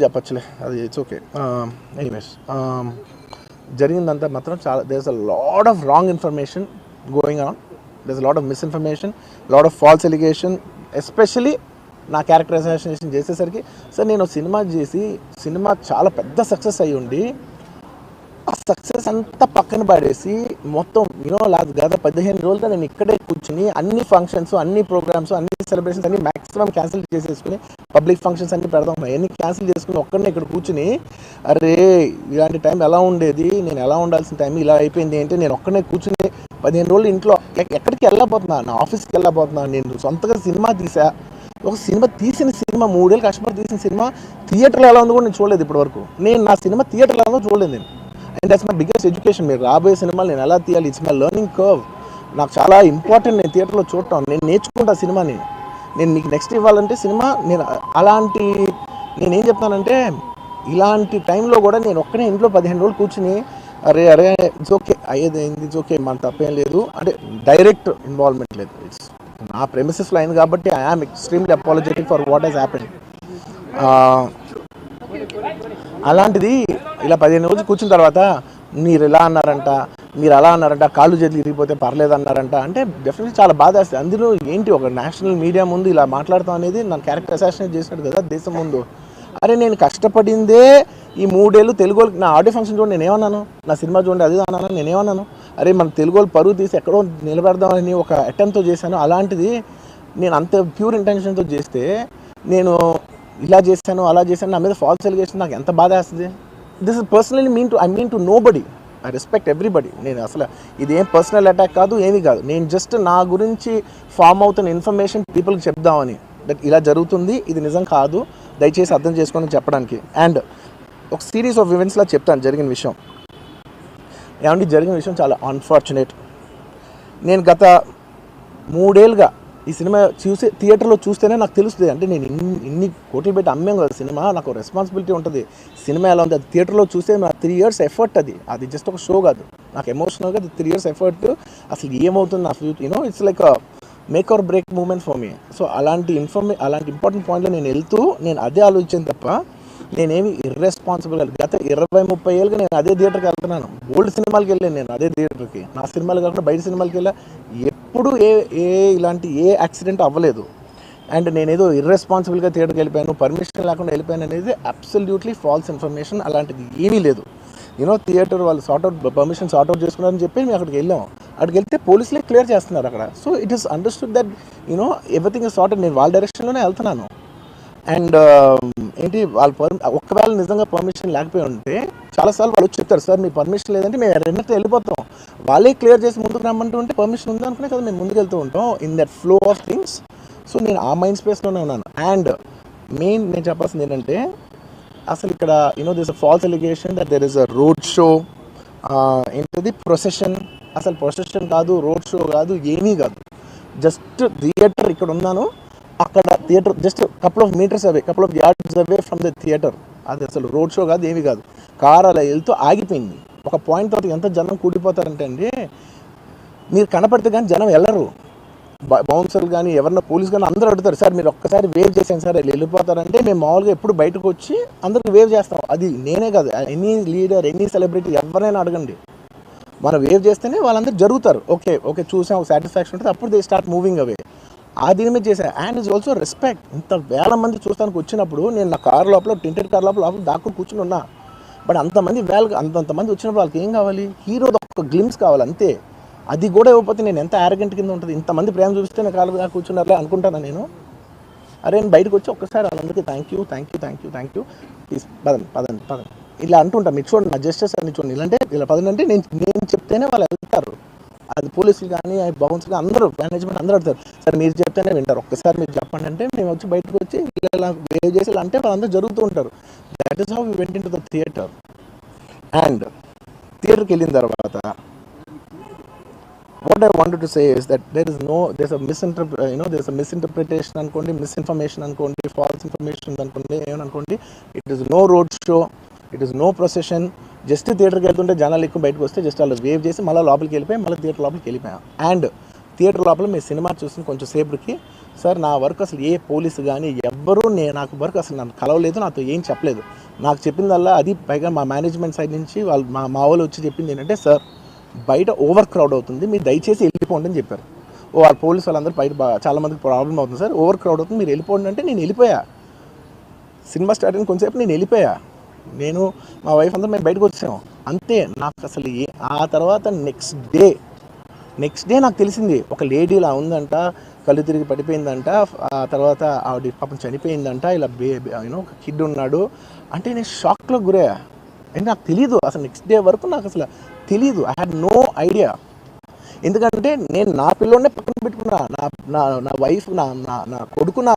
చెప్పచ్చులే, అది it's okay. Anyways, జరిగిందంతా మాత్రం చాలా, there is a lot of wrong information going on, there is a lot of misinformation, lot of false allegation, especially నా character assassination చేసేసరికి. Sir నేను cinema చేసి cinema చాలా పెద్ద సక్సెస్ అయ్యి ఉండి ఆ సక్సెస్ అంతా పక్కన పడేసి మొత్తం గత 15 రోజులుగా నేను ఇక్కడే కూర్చుని అన్ని ఫంక్షన్స్, అన్ని ప్రోగ్రామ్స్, అన్ని సెలబ్రేషన్స్ అన్ని మ్యాక్సిమం క్యాన్సిల్ చేసేసుకుని, పబ్లిక్ ఫంక్షన్స్ అన్ని పెడదాం అన్ని క్యాన్సిల్ చేసుకుని ఒక్కడనే ఇక్కడ కూర్చుని, అరే ఇలాంటి టైం ఎలా ఉండేది, నేను ఎలా ఉండాల్సిన టైం ఇలా అయిపోయింది ఏంటి, నేను ఒక్కడనే కూర్చుని 15 రోజులు ఇంట్లో ఎక్కడికి వెళ్ళబోతున్నా, నా ఆఫీస్కి వెళ్ళబోతున్నా, నేను సొంతగా సినిమా తీసా. ఒక సినిమా తీసిన సినిమా 3 ఏళ్ళు కష్టపడి తీసిన సినిమా థియేటర్లో ఎలా ఉందో కూడా నేను చూడలేదు ఇప్పటివరకు. నేను నా సినిమా థియేటర్లో ఎలా ఉందో చూడలేదు నేను. And that's my biggest education. మీరు రాబోయే సినిమాలు నేను ఎలా తీయాలి, ఇట్స్ మై లెర్నింగ్ కర్వ్. నాకు చాలా ఇంపార్టెంట్ నేను థియేటర్లో చూడటం, నేను నేర్చుకుంటా సినిమాని. నేను నీకు నెక్స్ట్ ఇవ్వాలంటే సినిమా, నేను అలాంటి, నేనేం చెప్తానంటే ఇలాంటి టైంలో కూడా నేను ఒక్కనే ఇంట్లో 15 రోజులు కూర్చుని అరే ఇట్స్ ఓకే అయ్యేది ఇట్స్ ఓకే, మన తప్పేం లేదు అంటే డైరెక్ట్ ఇన్వాల్వ్మెంట్ లేదు. ఇట్స్ నా ప్రెమిసెస్లో అయింది కాబట్టి I am extremely apologetic for what has happened. అలాంటిది ఇలా 15 రోజులు కూర్చున్న తర్వాత మీరు ఇలా అన్నారంట, మీరు అలా అన్నారంట, కాళ్ళు చేతులు ఇరిగిపోతే పర్లేదు అన్నారంట అంటే డెఫినెట్లీ చాలా బాధ వేస్తుంది. అందులో ఏంటి, ఒక నేషనల్ మీడియా ముందు ఇలా మాట్లాడతాం అనేది నా క్యారెక్టర్ అసాసినేట్ చేసినట్టు కదా దేశం ముందు. అరే నేను కష్టపడిందే ఈ 3 ఏళ్ళు తెలుగు, నా ఆడియో ఫంక్షన్ చూడండి నేనేమన్నాను, నా సినిమా చూడండి అది అన్నాను, నేనేమన్నాను, అరే మన తెలుగు వాళ్ళు పరువు తీసి ఎక్కడో నిలబెడదామని ఒక అటెంప్ట్తో చేశాను. అలాంటిది నేను అంత ప్యూర్ ఇంటెన్షన్తో చేస్తే నేను ఇలా చేశాను అలా చేశాను, నా మీద ఫాల్స్ ఎలిగేషన్, నాకు ఎంత బాధ వేస్తుంది. This is personally I mean to nobody, I respect everybody. నేను అసలు ఇదేం పర్సనల్ అటాక్ కాదు, ఏమీ కాదు. నేను జస్ట్ నా గురించి ఫామ్ అవుతున్న ఇన్ఫర్మేషన్ పీపుల్కి చెప్దామని, దట్ ఇలా జరుగుతుంది, ఇది నిజం కాదు, దయచేసి అర్థం చేసుకోని చెప్పడానికి. అండ్ ఒక సిరీస్ ఆఫ్ ఈవెంట్స్లా చెప్తాను జరిగిన విషయం. ఏమంటే జరిగిన విషయం చాలా అన్ఫార్చునేట్. నేను గత 3 ఏళ్ళుగా ఈ సినిమా థియేటర్లో చూస్తేనే నాకు తెలుస్తుంది. అంటే నేను ఇన్ని కోట్లు పెట్టి అమ్మాం కదా సినిమా, నాకు రెస్పాన్సిబిలిటీ ఉంటుంది. సినిమా ఎలా ఉంది అది థియేటర్లో చూస్తే నా 3 years ఎఫర్ట్, అది జస్ట్ ఒక షో కాదు, నాకు ఎమోషనల్గా అది 3 years ఎఫర్ట్. అసలు ఏమవుతుంది నా future, it's like make or break moment for me. So అలాంటి ఇంపార్టెంట్ పాయింట్లో నేను వెళ్తూ నేను అదే ఆలోచించాను తప్ప నేనేమి ఇర్రెస్పాన్సిబుల్గా గత 20-30 ఏళ్ళుగా నేను అదే థియేటర్కి వెళ్తున్నాను. ఓల్డ్ సినిమాలకి వెళ్ళాను నేను అదే థియేటర్కి, నా సినిమాలు కాకుండా బయట సినిమాలకి వెళ్ళా. ఎప్పుడు ఇలాంటి యాక్సిడెంట్ అవ్వలేదు. అండ్ నేనేదో ఇర్రెస్పాన్సిబుల్గా థియేటర్కి వెళ్ళిపోయాను, పర్మిషన్ లేకుండా వెళ్ళిపోయాను అనేది అబ్సల్యూట్లీ ఫాల్స్ ఇన్ఫర్మేషన్. అలాంటిది ఏమీ లేదు. థియేటర్ వాళ్ళు పర్మిషన్ సార్ట్అవుట్ చేసుకున్నారని చెప్పి మేము అక్కడికి వెళ్ళాము. అక్కడికి వెళ్తే పోలీసులే క్లియర్ చేస్తున్నారు అక్కడ. So it is understood that everything is sorted. నేను వాళ్ళ డైరెక్షన్లోనే వెళ్తున్నాను. అండ్ ఏంటి వాళ్ళు ఒకవేళ నిజంగా పర్మిషన్ లేకపోయి ఉంటే చాలాసార్లు వాళ్ళు చెప్తారు, సార్ మీ పర్మిషన్ లేదంటే మేము రెండింటితో వెళ్ళిపోతాం, వాళ్ళే క్లియర్ చేసి ముందుకు రమ్మంటూ ఉంటే పర్మిషన్ ఉంది అనుకునే కదా మేము ముందుకు వెళ్తూ ఉంటాం in that flow of things. So నేను ఆ మైండ్ స్పేస్లోనే ఉన్నాను. అండ్ మెయిన్ నేను చెప్పాల్సింది ఏంటంటే అసలు ఇక్కడ this a false allegation that there is a road show, ఏంటది ప్రొసెషన్. అసలు ప్రొసెషన్ కాదు, రోడ్ షో కాదు, ఏమీ కాదు. జస్ట్ థియేటర్ ఇక్కడ ఉన్నాను, అక్కడ theatre just couple of metres away, couple of yards away from the theatre. అది అసలు రోడ్ షో కాదు, ఏమీ కాదు. కార్ అలా వెళ్తూ ఆగిపోయింది. ఒక పాయింట్ తర్వాత ఎంత జనం కూడిపోతారంటే అండి, మీరు కనపడితే కానీ జనం వెళ్ళరు. బౌన్సర్లు కానీ ఎవరన్నా పోలీస్ కానీ అందరూ అడుగుతారు, సార్ మీరు ఒక్కసారి వేవ్ చేసాను సార్ వెళ్ళిపోతారంటే మేము మామూలుగా ఎప్పుడు బయటకు వచ్చి అందరికి వేవ్ చేస్తాం. అది నేనే కాదు, ఎనీ లీడర్ ఎనీ సెలబ్రిటీ ఎవరైనా అడగండి, మనం వేవ్ చేస్తేనే వాళ్ళందరూ జరుగుతారు. ఓకే చూసాం, ఒక సాటిస్ఫాక్షన్ ఉంటుంది, అప్పుడు దే స్టార్ట్ మూవింగ్ అవే. ఆ దీని మీద చేశాను. And it's also respect. ఇంత వేల మంది చూస్తానికి వచ్చినప్పుడు నేను నా కార్ లోపల టెంటెడ్ కార్ లోపల దాక్కుని కూర్చుని ఉన్నా. బట్ అంతమంది అంతమంది వచ్చినప్పుడు వాళ్ళకి ఏం కావాలి, హీరోది ఒక గ్లిమ్స్ కావాలి అంతే. అది కూడా ఇవ్వకపోతే నేను ఎంత యారగెంట్ కింద ఉంటుంది. ఇంతమంది ప్రేమ చూపిస్తే నేను కాలుగా కూర్చున్నారులే అనుకుంటాను నేను. అరే నేను బయటకు వచ్చి ఒక్కసారి వాళ్ళందరికీ థ్యాంక్ యూ ప్లీజ్ పదండి ఇలా అంటుంటా. మీరు చూడండి నా జస్టిస్ అన్ని చూడండి, ఇలాంటే ఇలా పదండి నేను చెప్తేనే వాళ్ళు వెళ్తారు. అది పోలీసులు కానీ బౌన్స్లు అందరూ మేనేజ్మెంట్ అందరూ అడుగుతారు, సార్ మీరు చెప్తేనే వింటారు, ఒక్కసారి మీరు చెప్పండి అంటే మేము వచ్చి బయటకు వచ్చి ఇలా వేవ్ చేసి ఇలా అంటే వాళ్ళందరూ జరుగుతూ ఉంటారు. That is how we went into the theatre. And థియేటర్కి వెళ్ళిన తర్వాత what I wanted to say is that there's a misinterpretation అనుకోండి, మిస్ఇన్ఫర్మేషన్ అనుకోండి, ఫాల్స్ ఇన్ఫర్మేషన్ అనుకోండి, ఏమనుకోండి, it is no road show, it is no procession. Just థియేటర్కి వెళ్తుంటే జనాలు ఎక్కువ బయటకు వస్తే జస్ట్ వాళ్ళు వేవ్ చేసి మళ్ళీ లోపలికి వెళ్ళిపోయి మళ్ళీ థియేటర్ లోపలికి వెళ్ళిపోయాం. అండ్ థియేటర్ లోపల మీ సినిమా చూసిన కొంచెం సేపటికి సార్ నా వర్క్ అసలు ఏ పోలీసు కానీ ఎవ్వరూ నాకు వర్క్ అసలు నన్ను కలవలేదు, నాతో ఏం చెప్పలేదు. నాకు చెప్పిందల్లా అది పైగా మా మేనేజ్మెంట్ సైడ్ నుంచి వాళ్ళు మా వాళ్ళు వచ్చి చెప్పింది ఏంటంటే, సార్ బయట ఓవర్ క్రౌడ్ అవుతుంది, మీరు దయచేసి వెళ్ళిపోండి అని చెప్పారు. వాళ్ళ పోలీసు వాళ్ళందరూ బయట చాలామందికి ప్రాబ్లం అవుతుంది సార్, ఓవర్ క్రౌడ్ అవుతుంది, మీరు వెళ్ళిపోండి అంటే నేను వెళ్ళిపోయా. సినిమా స్టార్ట్ అయిన కొంచెంసేపు నేను వెళ్ళిపోయా. నేను మా వైఫ్ అందరూ మేము బయటకు వచ్చాము అంతే. నాకు అసలు ఆ తర్వాత నెక్స్ట్ డే నాకు తెలిసింది ఒక లేడీ ఇలా ఉందంట, కళ్ళు తిరిగి పడిపోయిందంట, ఆ తర్వాత ఆవిడ పాపం చనిపోయిందంట, ఇలా ఒక కిడ్ ఉన్నాడు అంటే నేను షాక్లో గురయ్యా. అంటే నాకు తెలీదు అసలు, నెక్స్ట్ డే వరకు నాకు అసలు తెలీదు. I had no idea. ఎందుకంటే నేను నా పిల్లోనే పక్కన పెట్టుకున్నా, నా వైఫ్, నా కొడుకు, నా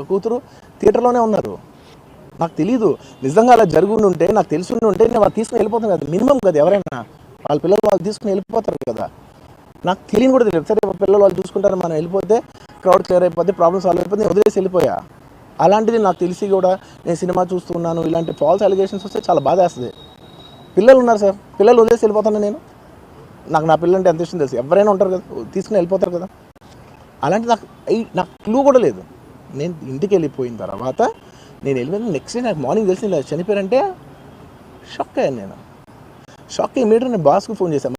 కూతురు థియేటర్లోనే ఉన్నారు. నాకు తెలీదు. నిజంగా అలా జరుగుండి ఉంటే, నాకు తెలిసి ఉంటే నేను వాళ్ళు తీసుకుని వెళ్ళిపోతాను కదా, మినిమం కదా. ఎవరైనా వాళ్ళ పిల్లలు వాళ్ళు తీసుకుని వెళ్ళిపోతారు కదా. నాకు తెలియని కూడా తెలియదు. సరే పిల్లలు వాళ్ళు చూసుకుంటారు, మనం వెళ్ళిపోతే క్రౌడ్ క్లియర్ అయిపోతే, ప్రాబ్లమ్ సాల్వ్ అయిపోతే నేను వదిలేసి వెళ్ళిపోయా. అలాంటిది నాకు తెలిసి కూడా నేను సినిమా చూస్తున్నాను, ఇలాంటి ఫాల్స్ అలిగేషన్స్ వస్తే చాలా బాధ వేస్తుంది. పిల్లలు ఉన్నారు సార్, పిల్లలు వదిలేసి వెళ్ళిపోతాను నేను. నాకు నా పిల్లలు అంటే ఎంత ఇష్టం తెలుసు, ఎవరైనా ఉంటారు కదా, తీసుకుని వెళ్ళిపోతారు కదా. అలాంటి నాకు క్లూ కూడా లేదు. నేను ఇంటికి వెళ్ళిపోయిన తర్వాత నేను వెళ్ళిపోయిన నెక్స్ట్ డే నాకు మార్నింగ్ తెలిసి ఇలా చనిపోయారంటే షాక్ అయ్యాను నేను. షాక్ అయ్యి ఇమీడియట్గా నేను బాస్కి ఫోన్ చేశాను.